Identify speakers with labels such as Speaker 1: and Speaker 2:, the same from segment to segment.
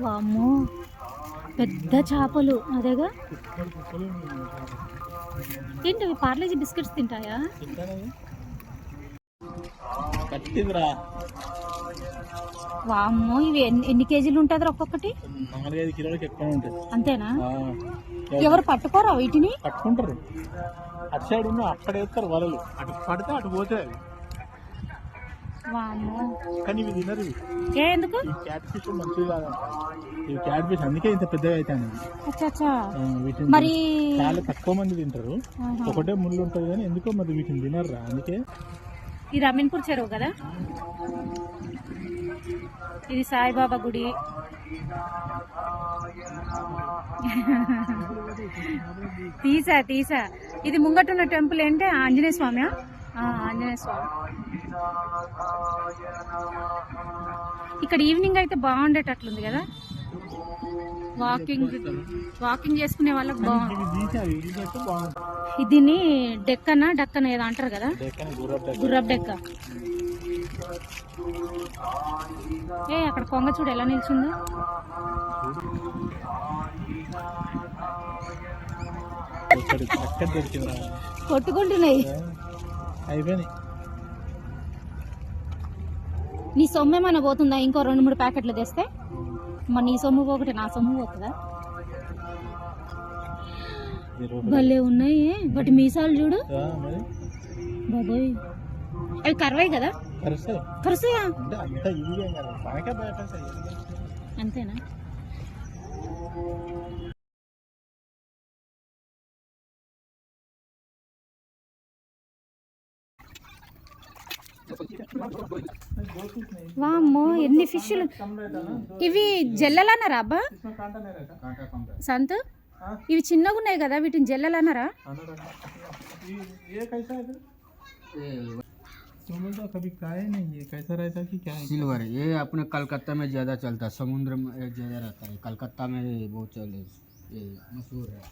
Speaker 1: వామ్మో పెద్ద చేపలు అదేగా. ఏంటి పార్లేజీ బిస్కెట్స్ తింటాయా? వామ్మో ఇవి ఎన్ని కేజీలు ఉంటుంది ఒక్కొక్కటి?
Speaker 2: 4-5 కిలోలకి ఎక్కువ ఉంటుంది.
Speaker 1: అంతేనా? ఎవరు పట్టుకోరా వీటిని?
Speaker 2: పట్టుకుంటారు. అటు సైడ్ ఉన్న అక్కడ వేస్తారు వలలు, అటు పడితే అటు పోతాయి అవి.
Speaker 1: వామ్మో
Speaker 2: కానీ ఇవి తినరు.
Speaker 1: ఎందుకు?
Speaker 2: ఈ క్యాట్ ఫిష్ మంచిది కాదంట. ఈ క్యాట్ ఫిష్ అందుకే ఇంత పెద్దగా అవుతాయి. వీటిని
Speaker 1: మరి
Speaker 2: చాలా తక్కువ మంది తింటారు. ఒకటే ముళ్ళు ఉంటుంది కానీ ఎందుకో మరి వీటిని తినరు. అందుకే
Speaker 1: ఇది అమీన్పూర్ చెరువు కదా. ఇది సాయిబాబా గుడి. తీసా ఇది ముంగటున్న టెంపుల్ ఏంటి? ఆంజనేయ స్వామి. ఆంజనేయ స్వామి. ఇక్కడ ఈవినింగ్ అయితే బాగుండేటట్లుంది కదా. వాకింగ్ చేసుకునే వాళ్ళకి బాగుంది. దీన్ని డక్కన ఏదో అంటారు కదా, గుర్రబ్ డెక్క. అక్కడ కొంగ చూడు ఎలా నిల్చుందో. కొట్టుకుంటున్నాయి. నీ సొమ్ము ఏమైనా పోతుందా? ఇంకో 2-3 ప్యాకెట్లు తెస్తే మరి నీ సొమ్ము పోకటి నా సొమ్ము పోతుందా? భలే ఉన్నాయి. వాటి మీసాలు చూడు బాబోయ్. అవి కరవాయి కదా? కరుస్తాయా? అంతేనా? వామ్మో ఎన్ని ఫిష్లు. ఇవి జల్లెలన్నారా అబ్బా సంతు? ఇవి చిన్నగా ఉన్నాయి కదా, వీటిని జల్లెలన్నారా?
Speaker 3: सिल्वर ये अपने कलकत्ता में ज़्यादा चलता है, समुद्र में ज़्यादा रहता है, कलकत्ता में बहुत चले, ये मशहूर है।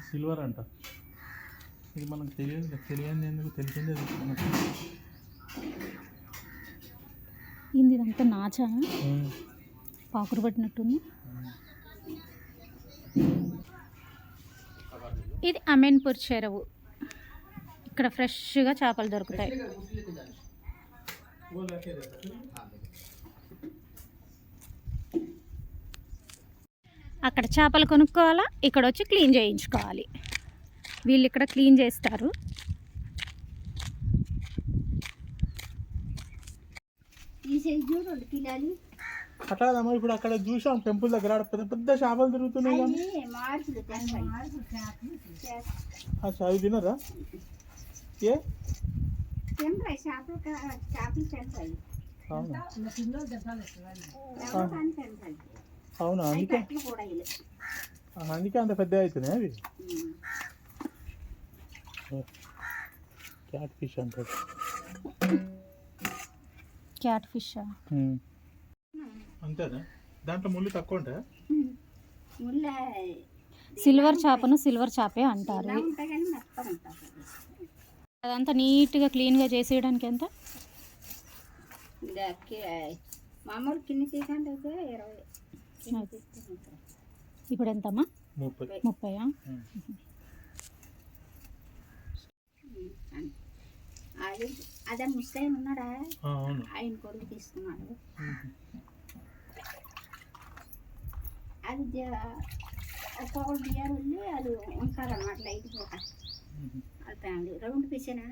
Speaker 2: సిల్వర్ అంట. ఇది మనకు తెలియదు ఎందుకు తెలిసింది.
Speaker 1: ఇదంతా నాచా పాకురు పట్టినట్టుంది. ఇది అమీన్పూర్ చెరువు. ఇక్కడ ఫ్రెష్గా చేపలు దొరుకుతాయి. అక్కడ చేపలు కొనుక్కోవాలా, ఇక్కడ వచ్చి క్లీన్ చేయించుకోవాలి. వీళ్ళు ఇక్కడ క్లీన్ చేస్తారు.
Speaker 2: అట్లాదమ్మా. ఇప్పుడు అక్కడ చూసాం టెంపుల్ దగ్గర పెద్ద పెద్ద చేపలు తిరుగుతున్నాయి. అవి తినరా? అవునా? అందుకే అంత పెద్ద అవుతున్నాయి అవి. క్యాట్ ఫిష్ అంటారు.
Speaker 1: క్యాట్ ఫిష్
Speaker 2: అంతేనా? దాంట్లో ముళ్ళు తక్కువ ఉంటాయా?
Speaker 1: సిల్వర్ చేపను సిల్వర్ చేపే అంటారు. అదంతా నీట్గా క్లీన్గా చేసేయడానికి ఎంత?
Speaker 4: మామూలు కింద తీసంటే 20.
Speaker 1: ఇప్పుడు ఎంతమ్మా? 30.
Speaker 4: అదే ముస్తాయి ఉన్నాడా, ఆయన కొడుకు తీసుకున్నాడు. అది ఒక్కొక్కరు బియ్యాలు వెళ్ళి అది ఉంటారన్నమాట లైట్ పూట. అది ఫ్యామిలీ రౌండ్ పీసేనా?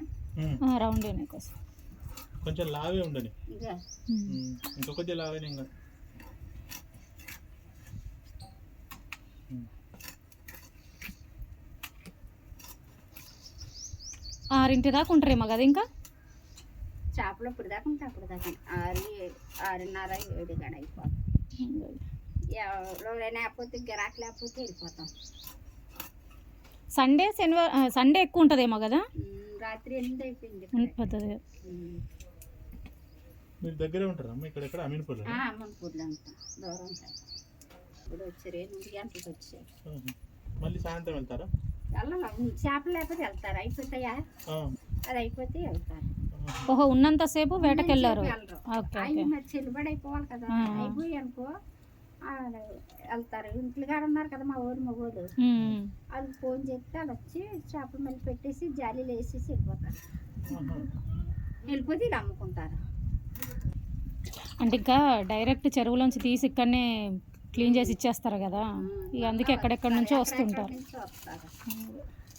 Speaker 1: రౌండ్ కోసం
Speaker 2: కొంచెం లావే ఉండని, ఇంకా కొంచెం లావే. ఇంకా
Speaker 1: 6 దాకా ఉంటారేమో కదా. ఇంకా
Speaker 4: చేపలు ఇప్పుడు దాకా ఉంటాయి. అప్పుడు దాకా 6:30, 7 గడ అయిపోతుంది. ఎవరైనా లేకపోతే గిరాకీ లేకపోతే వెళ్ళిపోతాం.
Speaker 1: సండే ఎక్కువ ఉంటుందేమో కదా.
Speaker 4: రాత్రి 8 అయిపోయింది.
Speaker 2: మీరు దగ్గరే ఉంటారమ్మా? ఇక్కడ ఎక్కడ? అమీన్పూర్లో.
Speaker 4: అమీన్పూర్లో ఉంటాం. దూరం ఉంటాం. ఇప్పుడు వచ్చారు 8 గంటలకు వచ్చారు.
Speaker 2: మళ్ళీ సాయంత్రం వెళ్తారా?
Speaker 4: వెళ్ళాలి. చేపలు లేకపోతే వెళ్తారు. అయిపోతాయా? అది అయిపోతే వెళ్తారు.
Speaker 1: ఓహో ఉన్నంతసేపు వేటకెళ్ళారు.
Speaker 4: వెళ్ళరు.
Speaker 1: ఓకే
Speaker 4: అవి
Speaker 1: ఓకే.
Speaker 4: మరి చెల్లుబడి అయిపోవాలి కదా,
Speaker 1: ఆ.
Speaker 4: అయిపోయి అనుకో వెళ్తారు. ఇంట్లో కాడ ఉన్నారు కదా మా ఊరు మగోళ్ళు,
Speaker 1: ఉమ్.
Speaker 4: వాళ్ళకి ఫోన్ చేస్తే వాళ్ళు వచ్చి చేపలు మళ్ళీ పెట్టేసి జాలీలు వేసేసి వెళ్ళిపోతారు. వెళ్ళిపోతే వీళ్ళు అమ్ముకుంటారు.
Speaker 1: అంటే ఇంకా డైరెక్ట్ చెరువులోంచి తీసి ఇక్కడనే క్లీన్ చేసి ఇచ్చేస్తారు కదా, ఇక అందుకే ఎక్కడెక్కడి నుంచో వస్తుంటారు.
Speaker 4: నుంచి వస్తారు.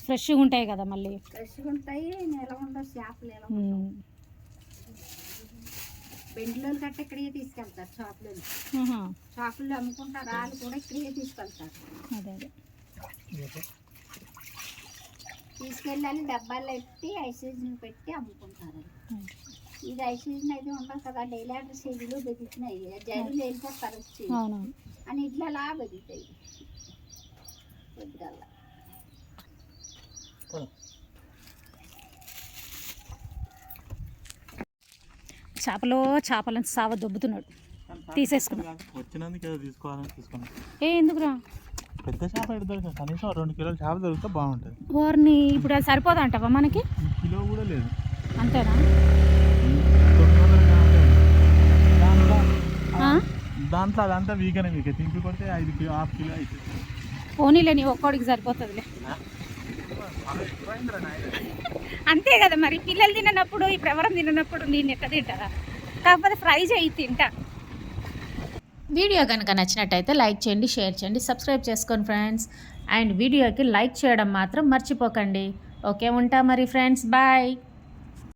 Speaker 1: ఫ్రెష్గా ఉంటాయి కదా మళ్ళీ.
Speaker 4: ఫ్రెష్గా ఉంటాయి, నెల ఉండవు చేపలు. ఎలా
Speaker 1: ఉమ్.
Speaker 4: బెండ్లో కట్ట ఇక్కడికే తీసుకెళ్తారు చేపలు.
Speaker 1: ఆహా.
Speaker 4: చేపలు అమ్ముకుంటారు, వాళ్ళు కూడా ఇక్కడికే తీసుకెళ్తారు.
Speaker 1: అదే అదే.
Speaker 4: తీసుకెళ్ళాలి డబ్బాల్లో పెట్టి ఐసీజన్ పెట్టి అమ్ముకుంటారు. ఇది ఐసీజన్ అయితే ఉండదు కదా, డైలీ ఆర్డర్ సీజీలు బెదుగుతున్నాయి, జైలు వెళ్ళిపోతారు వచ్చి
Speaker 1: అవును.
Speaker 4: అని ఇట్లా అలా బెదుగుతాయి పొద్దుగల్లా.
Speaker 1: చేపలను సావ దొబ్బుతున్నాడు, తీసేసుకున్నాడు.
Speaker 2: వచ్చినందుకు ఏదో తీసుకోవాలని తీసుకున్నాం.
Speaker 1: ఎందుకురా
Speaker 2: పెద్ద చేప దొరికింది, కనీసం 2 కిలోల చేప దొరికితే బాగుంటుంది.
Speaker 1: వారిని ఇప్పుడు అది సరిపోదంటావా మనకి?
Speaker 2: కిలో కూడా లేదు.
Speaker 1: అంతేనా?
Speaker 2: 900 గ్రాములే ఉంది.
Speaker 1: ఆ?
Speaker 2: దాంట్లో అదంతా వీగనే మీకు తింపి కొడితే 5 కిలో 1/2 కిలో అవుతుంది.
Speaker 1: పోనీలే, నీ ఒక్కోడికి సరిపోతుందిలే. అంతే కదా మరి, పిల్లలు తిననప్పుడు ఇప్పుడు ఎవరం తిననప్పుడు నేను ఎట్లా తింటారా? కాకపోతే ఫ్రై చేయి తింటా. వీడియో కనుక నచ్చినట్టయితే లైక్ చేయండి, షేర్ చేయండి, సబ్స్క్రైబ్ చేసుకోండి ఫ్రెండ్స్. అండ్ వీడియోకి లైక్ చేయడం మాత్రం మర్చిపోకండి. ఓకే, ఉంటా మరి ఫ్రెండ్స్, బాయ్.